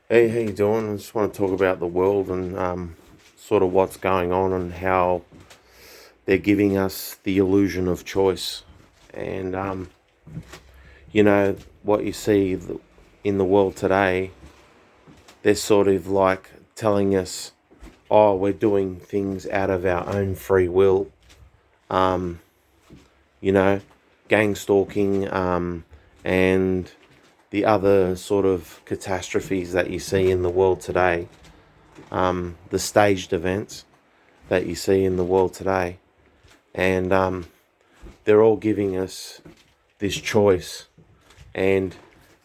Hey, how you doing? I just want to talk about the world and sort of what's going on and how they're giving us the illusion of choice. And you know what you see in the world today, they're sort of like telling us, "Oh, we're doing things out of our own free will." Um, you know, gang stalking, and the other sort of catastrophes that you see in the world today, the staged events that you see in the world today, and they're all giving us this choice, and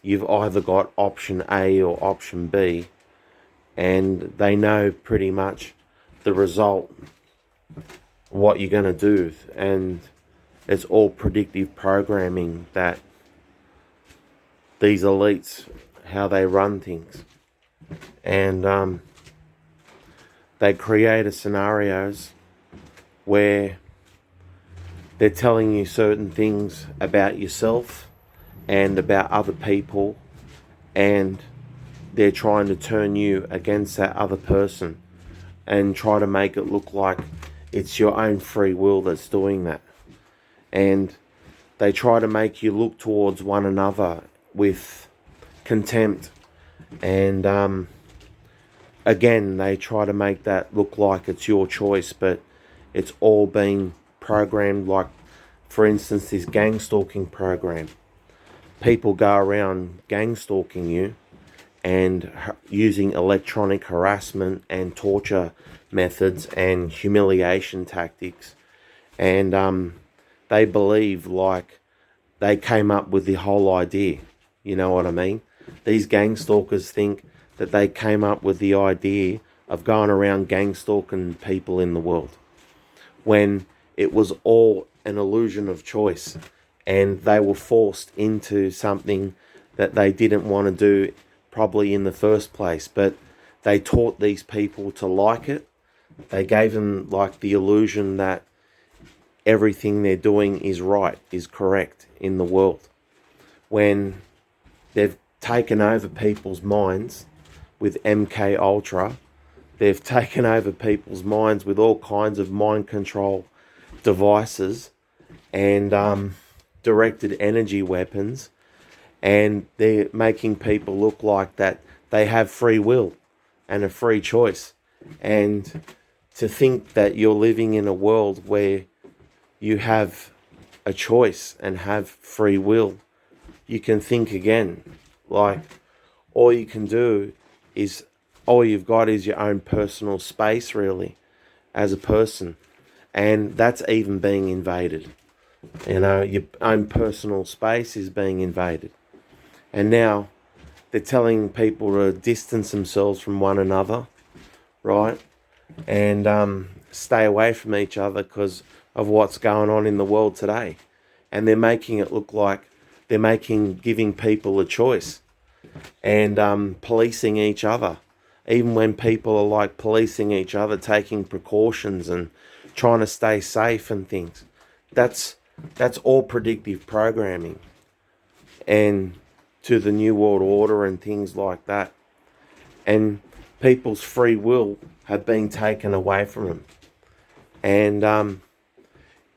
you've either got option A or option B, and they know pretty much the result, what you're going to do, and it's all predictive programming that these elites, how they run things, and they create a scenarios where they're telling you certain things about yourself and about other people, and they're trying to turn you against that other person and try to make it look like it's your own free will that's doing that. And they try to make you look towards one another with contempt. And again, they try to make that look like it's your choice, but it's all being programmed. Like, for instance, this gang stalking program. People go around gang stalking you and using electronic harassment and torture methods and humiliation tactics. And they believe like they came up with the whole idea. You know what I mean? These gang stalkers think that they came up with the idea of going around gang stalking people in the world when it was all an illusion of choice, and they were forced into something that they didn't want to do probably in the first place, but they taught these people to like it. They gave them like the illusion that everything they're doing is right, is correct in the world, when they've taken over people's minds with MK Ultra. They've taken over people's minds with all kinds of mind control devices and directed energy weapons, and they're making people look like that they have free will and a free choice. And to think that you're living in a world where you have a choice and have free will, you can think again. Like, all you can do is, all you've got is your own personal space, really, as a person. And that's even being invaded. Your own personal space is being invaded. And now they're telling people to distance themselves from one another, right? And stay away from each other because of what's going on in the world today. And they're making it look like giving people a choice, and policing each other. Even when people are like policing each other, taking precautions and trying to stay safe and things. That's that's all predictive programming, and to the new world order and things like that. And people's free will have been taken away from them, and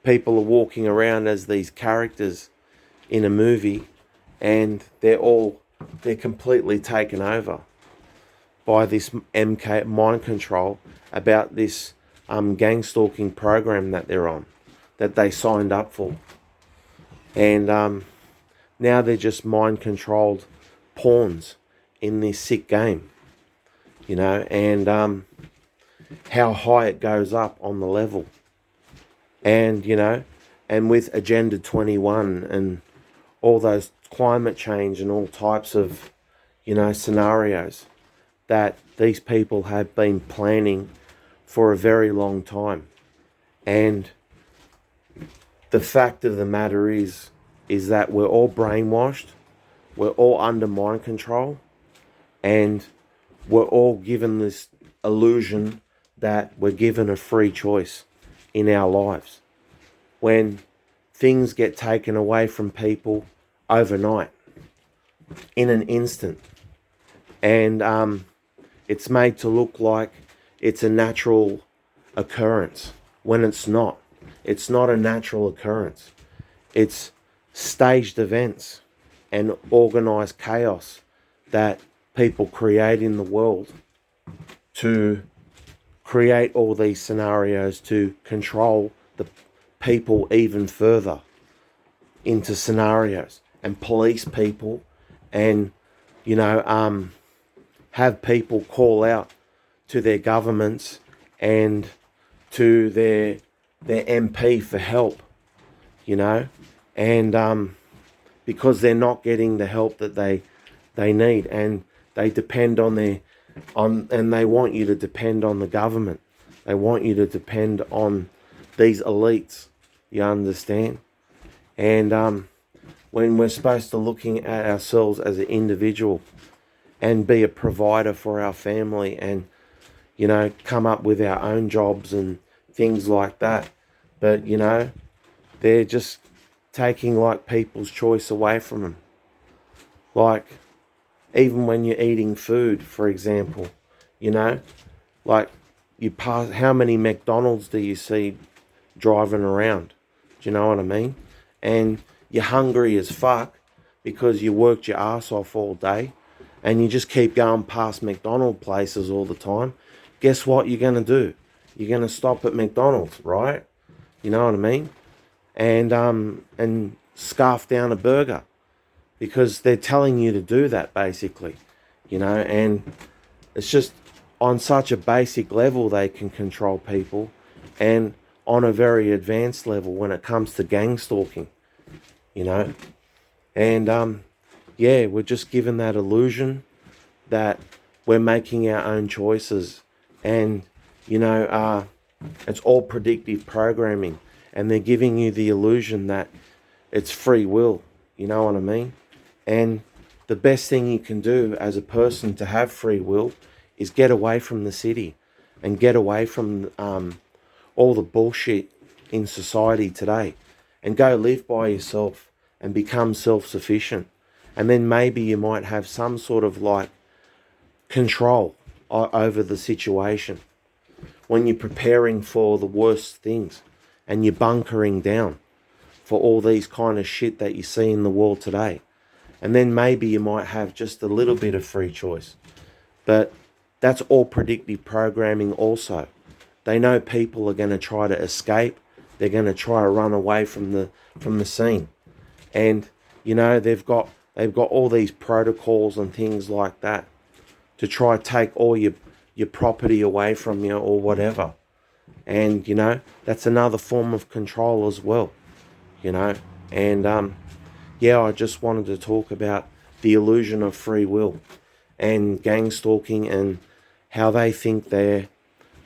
people are walking around as these characters in a movie, and they're completely taken over by this MK mind control about this gang stalking program that they're on, that they signed up for. And now they're just mind controlled pawns in this sick game, and how high it goes up on the level. And, and with Agenda 21 and all those climate change and all types of, scenarios that these people have been planning for a very long time. And the fact of the matter is that we're all brainwashed, we're all under mind control, and we're all given this illusion that we're given a free choice in our lives. When things get taken away from people overnight, in an instant, and it's made to look like it's a natural occurrence when it's not. It's not a natural occurrence. It's staged events and organized chaos that people create in the world to create all these scenarios to control the people even further into scenarios and police people, and have people call out to their governments and to their MP for help, and because they're not getting the help that they need, and they depend on and they want you to depend on the government. They want you to depend on these elites. You understand? And when we're supposed to looking at ourselves as an individual and be a provider for our family, and come up with our own jobs and things like that, but they're just taking like people's choice away from them. Like, even when you're eating food, for example, like, you pass, how many McDonald's do you see driving around? Do you know what I mean? And you're hungry as fuck because you worked your ass off all day, and you just keep going past McDonald's places all the time. Guess what you're going to do? You're going to stop at McDonald's, right? You know what I mean? And scarf down a burger, because they're telling you to do that, basically, and it's just on such a basic level they can control people, and on a very advanced level when it comes to gang stalking, and yeah, we're just given that illusion that we're making our own choices, and it's all predictive programming, and they're giving you the illusion that it's free will. You know what I mean? And the best thing you can do as a person to have free will is get away from the city and get away from all the bullshit in society today, and go live by yourself and become self-sufficient. And then maybe you might have some sort of like control over the situation when you're preparing for the worst things and you're bunkering down for all these kind of shit that you see in the world today. And then maybe you might have just a little bit of free choice. But that's all predictive programming also. They know people are going to try to escape. They're going to try to run away from the scene. And they've got all these protocols and things like that to try to take all your property away from you or whatever. And that's another form of control as well. And yeah, I just wanted to talk about the illusion of free will and gang stalking, and how they think they're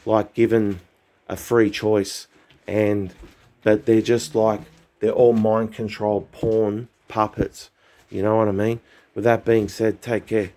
like given a free choice, but they're just like, they're all mind controlled pawn puppets. You know what I mean? With that being said, take care.